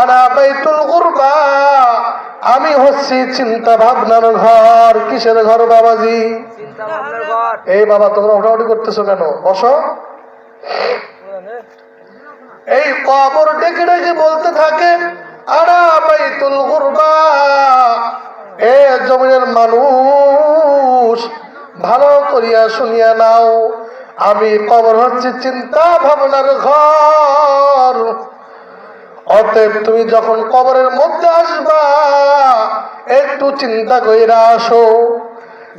আনা বাইতুল গুরবা, আমি হচ্ছি চিন্তা ভাবনার ঘর। কিসের ঘর বাবাজি? চিন্তা ভাবনার ঘর। এই বাবা তোমরা ওঠাউঠি করতেছো কেন? বসো। এই কবর ডেকে ডেকে বলতে থাকে আনা বাইতুল গুরবা, এ জমিনের মানুষ ভালো করিয়া শুনিয়া নাও, আমি কবর হচ্ছে চিন্তা ভাবনার ঘর। অতএব তুমি যখন কবরের মধ্যে আসবা একটু চিন্তা কইরা আসো।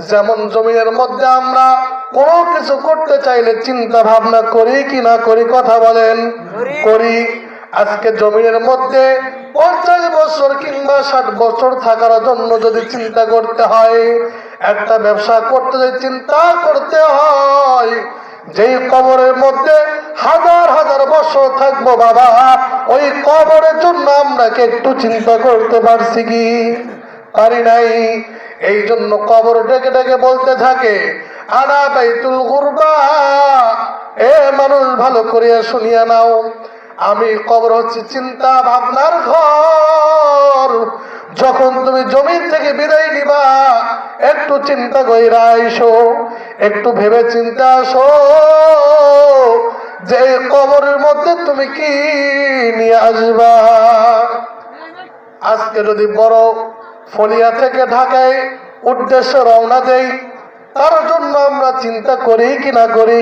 যেমন জমিনের মধ্যে আমরা কোনো কিছু করতে চাইলে চিন্তা ভাবনা করি কি না করি? কথা বলেন। করি। আজকে জমিনের মধ্যে 50 বছর কিংবা 60 বছর থাকার জন্য যদি চিন্তা করতে হয়, একটা ব্যবসা করতে যদি চিন্তা করতে হয়, যেই কবরের মধ্যে হাজার হাজার বছর থাকবো বাবা, ওই কবরের জন্য আমরা একটু চিন্তা করতে পারছি কি? পারি নাই। এই জন্য কবর ডেকে ডেকে বলতে থাকে আনা বাইতুল গুরবা, এ মানুষ ভালো করিয়া শুনিয়া নাও, আমি কবর হচ্ছে চিন্তা ভাবনার ঘর। যখন তুমি জমিন থেকে বিদায় নিবা একটু চিন্তা কইরা আইসো, একটু ভেবে চিন্তা আসো যে কবরের মধ্যে তুমি কি নিয়ে আসবা। আজকে যদি বড় ফলিয়া থেকে ঢাকায় উদ্দেশ্যে রওনা দেই, তার জন্য আমরা চিন্তা করি কি না করি?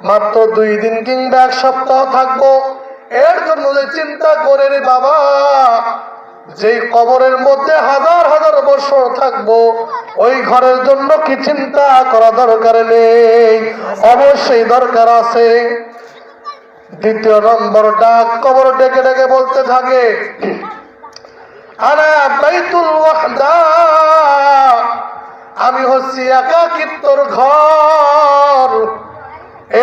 মাত্র 2 দিন কিংবা 1 সপ্তাহ থাকবো, এর জন্য যে চিন্তা করে রে বাবা, যে কবরের মধ্যে হাজার হাজার বছর থাকবো, ওই ঘরের জন্য কি চিন্তা করা দরকার নেই? অবশ্যই দরকার আছে। 2 নম্বর ডাক কবর ডেকে ডেকে বলতে থাকে আনা বাইতুল ওয়াহদা, আমি হচ্ছি একাকিত্বর ঘর।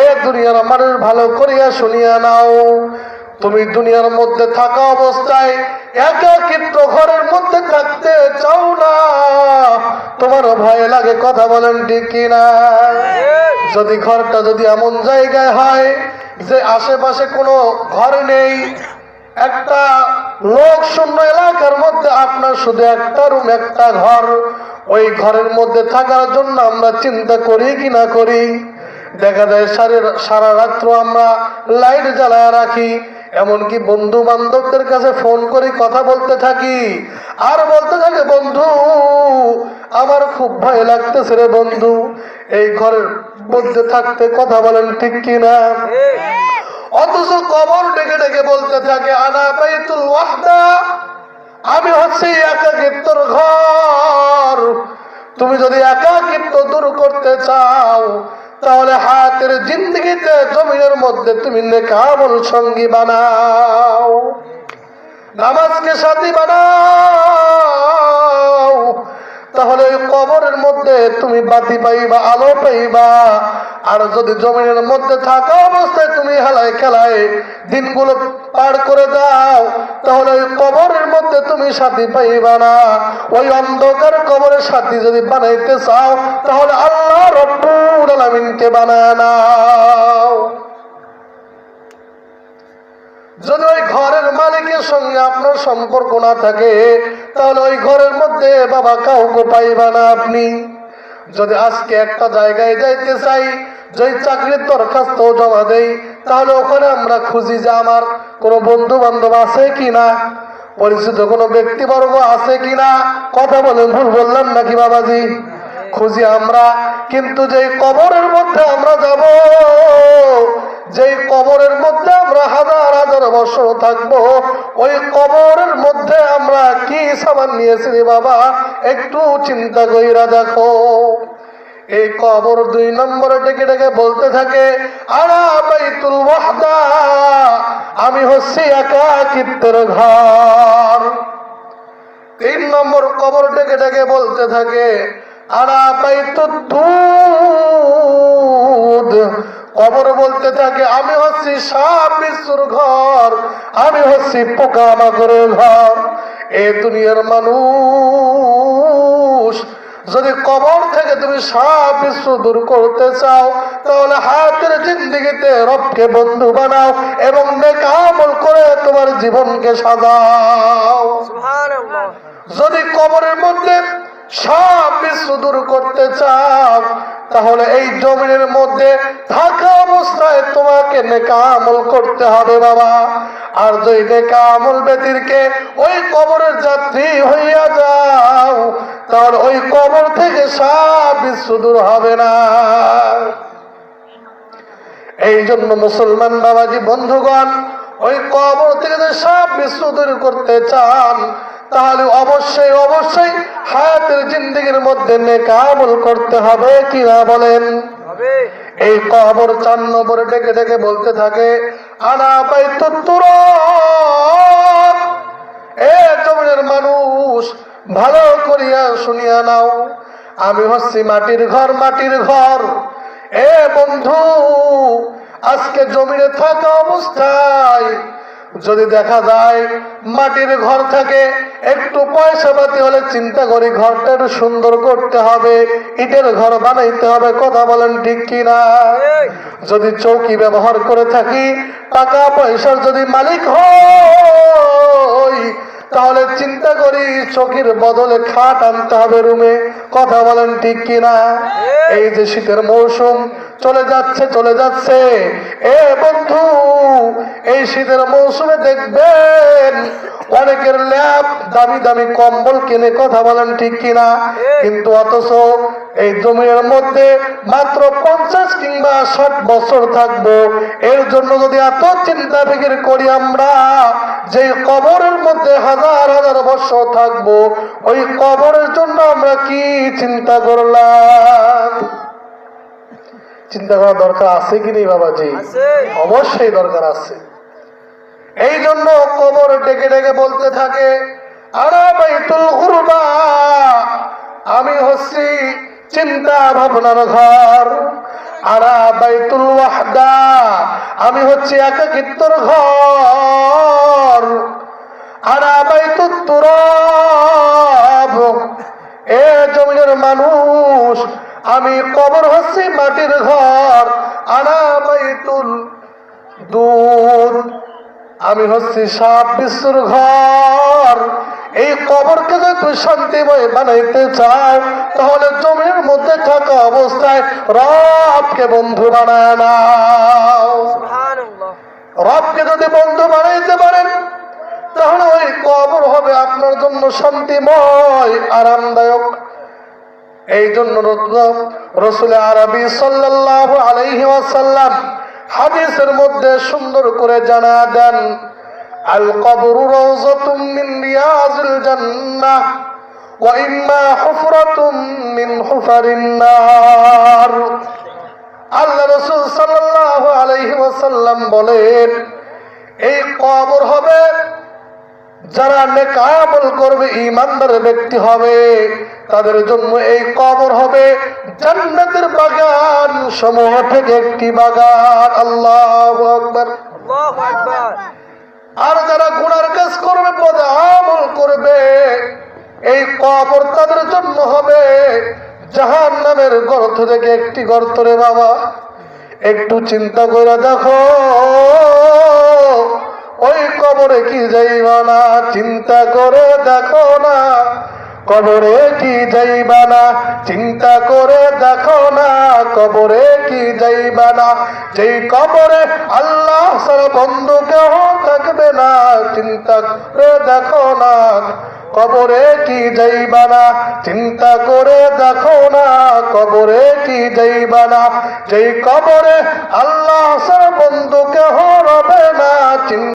এ দুনিয়ার মানুষ ভালো করিয়া শুনিয়া নাও, তুমি দুনিয়ার মধ্যে থাকা অবস্থায় একাকিত্ব ঘরের মধ্যে থাকতে চাও না? তোমার ভয় লাগে? কথা বলেন ঠিক কিনা? যদি ঘরটা যদি এমন জায়গায় হয় যে আশেপাশে কোনো ঘর নেই, একটা লোক শূন্য এলাকার মধ্যে আপনার শুধু একটা রুম একটা ঘর, ওই ঘরের মধ্যে থাকার জন্য আমরা চিন্তা করি কি না করি? দেখা যায় সারা রাত্র আমরা লাইট জ্বালায় রাখি, এমনকি বন্ধু বান্ধবদের কাছে ফোন করে কথা বলতে থাকি, আর বলতে থাকে বন্ধু আমার খুব ভয় লাগতেছে রে বন্ধু এই ঘরের মধ্যে থাকতে। কথা বলেন ঠিক কিনা? অথচ কবর ডেকে ডেকে বলতে থাকে আনা বাইতুল ওয়াহদা, আমি হচ্ছি একাকিত্বর ঘর। তুমি যদি একাকিত্ব দূর করতে চাও, তাহলে হায়াতের জিন্দগিতে জমিনের মধ্যে তুমি নেক আমল সঙ্গী বানাও, নামাজকে সাথী বানাও, তাহলে ওই কবরের মধ্যে তুমি বাতি পাইবা, আলো পাইবা। আর যদি জমিনের মধ্যে থাকা অবস্থায় তুমি হেলায় খেলায় দিনগুলো পার করে দাও, তাহলে ওই কবরের মধ্যে তুমি সাথী পাইবা না। ওই অন্ধকার কবরের সাথী যদি বানাইতে চাও, তাহলে আল্লাহ রব্বুল আলামিনকে বানায় নাও। যদি ওই ঘরের মালিকের সঙ্গে আপনার সম্পর্ক না থাকে, তাহলে ওই ঘরের মধ্যে বাবা কাউকে পাইবা না আপনি। যদি আজকে একটা জায়গায় যাইতে চাই, যে চাকরির দরখাস্ত জমা দেই, তাহলে ওখানে আমরা খুঁজি যে আমার কোনো বন্ধু বান্ধব আছে কিনা, পরিচিত কোনো ব্যক্তিবর্গ আছে কিনা। কথা বলেন, ভুল বললাম নাকি বাবাজি? খুঁজি আমরা। কিন্তু যেই কবরের মধ্যে আমরা যাব, যেই কবরের মধ্যে আমরা হাজার হাজার বছর থাকবো, ওই কবরের মধ্যে আমরা কি সামান নিয়েছি রে বাবা, একটু চিন্তা কইরা দেখো। এই কবর 2 নম্বরে ডেকে ডেকে বলতে থাকে আনা বাইতুল ওয়াহদা, আমি হচ্ছি একাকিত্বের ঘর। 3 নম্বর কবর ডেকে ডেকে বলতে থাকে আনা বাইতুদ দুদ, কবর বলতে থাকে আমি হচ্ছি সাপ বিচ্ছুর ঘর, আমি হচ্ছি পোকামাকড়ের ঘর। এ দুনিয়ার মানুষ যদি কবর থেকে তুমি সাপ বিচ্ছু দূর করতে চাও, তাহলে হায়াতের জিন্দেগিতে রবকে বন্ধু বানাও এবং নেক আমল করে তোমার জীবনকে সাজাও। সুবহানাল্লাহ। যদি কবরের মধ্যে সাপ বিচ্ছু দূর করতে চাও, তাহলে এই জমিনের মধ্যে থাকা অবস্থায় তোমাকে নেক আমল করতে হবে বাবা। আর যদি নেক আমল ব্যতিরকে ওই কবরের যাত্রী হইয়া যাও, তাহলে ওই কবর থেকে সাপ বিচ্ছু দূর হবে না। এই জন্য মুসলমান বাবাজি বন্ধুগণ, ওই কবর থেকে যদি সাপ বিচ্ছু দূর করতে চান, তাহলে অবশ্যই অবশ্যই হায়াতের জিন্দেগির মধ্যে নেক আমল করতে হবে, কিনা বলেন? হবে। এই কবর 4 নম্বরে ডেকে ডেকে বলতে থাকে, আনা বাইতুত তুরাব। এ জমিনের মানুষ, ভালো করিয়া শুনিয়া নাও, আমি হচ্ছি মাটির ঘর, মাটির ঘর। এ বন্ধু, আজকে জমিনে থাকা অবস্থায় যদি দেখা যায় মাটির ঘর থাকে, একটু পয়সা পাতি হলে চিন্তা করি ঘরটা একটু সুন্দর করতে হবে, ইটের ঘর বানাইতে হবে, কথা বলেন ঠিক কিনা? যদি চৌকি ব্যবহার করে থাকি, টাকা পয়সার যদি মালিক হই, তাহলে চিন্তা করি চৌকির বদলে খাট আনতে হবে রুমে, কথা বলেন ঠিক কিনা? এই যে শীতের মৌসুম চলে যাচ্ছে চলে যাচ্ছে, এ বন্ধু, এই শীতের মৌসুমে দেখবেন অনেকের ল্যাপ দামি দামি কম্বল কিনে, কথা বলেন ঠিক কিনা? কিন্তু অথচ এই জমির মধ্যে মাত্র 50 কিংবা 60 বছর থাকবো। এর জন্য যদি এত চিন্তা ফিকির করি আমরা, যে কবরের মধ্যে হাজার হাজার বছর থাকবো, ওই কবরের জন্য আমরা কি চিন্তা করলাম? চিন্তা করার দরকার আছে কি নেই বাবাজি? অবশ্যই দরকার আছে। এই জন্য কবর ডেকে ডেকে বলতে থাকে, আরা বাইতুল গুরবা, আমি হচ্ছি চিন্তা ভাবনার ঘর। আরা বাইতুল ওয়াহদা, আমি হচ্ছি একাকিত্বর ঘর। আরা বাইতুত তুরাব, এ জমিনের মানুষ, আমি কবর হচ্ছি মাটির ঘর। আনা বাইতুল দুধ, আমি হচ্ছি সাপ বিচ্ছুর ঘর। এই কবরকে যদি তুই শান্তিময় বানাইতে চাও, তাহলে জমির মধ্যে থাকা অবস্থায় রবকে বন্ধু বানায় নাও। সুবহানাল্লাহ। রবকে যদি বন্ধু বানাইতে পারেন, তাহলে ওই কবর হবে আপনার জন্য শান্তিময়, আরামদায়ক। এই জন্য রাসূল আরবি সাল্লাল্লাহু আলাইহি ওয়াসাল্লাম হাদিসের মধ্যে সুন্দর করে জানা দেন, আল কবরু রাওযাতুম মিন রিয়াজিল জান্নাহ ওয়া ইম্মা হুফরাতুম মিন হুফারিন নার। আল্লাহ রাসূল সাল্লাল্লাহু আলাইহি ওয়াসাল্লাম বলেন, এই কবর হবে যারা নেক আমল করবে, ঈমানদার ব্যক্তি হবে, তাদের জন্য এই কবর হবে জান্নাতের বাগান সমূহ থেকে একটি বাগান। আল্লাহু আকবার, আল্লাহু আকবার। আর যারা গুনার কাজ করবে, বদ আমল করবে, এই কবর তাদের জন্য হবে জাহান্নামের গর্ত থেকে একটি গর্ত। রে বাবা, একটু চিন্তা করে দেখো, ওই কবরে কি যাইবা না? চিন্তা করে দেখো না, কবরে কি যাইবা না? চিন্তা করে দেখো না, কবরে কি যাইবা না? যেই কবরে আল্লাহ ছাড়া বন্ধু কেউ থাকবে না, চিন্তা করে দেখো না, কবরে কি যাইবা না? চিন্তা করে দেখো না, কবরে কি যাইবা না? যেই কবরে আল্লাহ ছাড়া বন্ধু কেউ রবে না, চিন্তা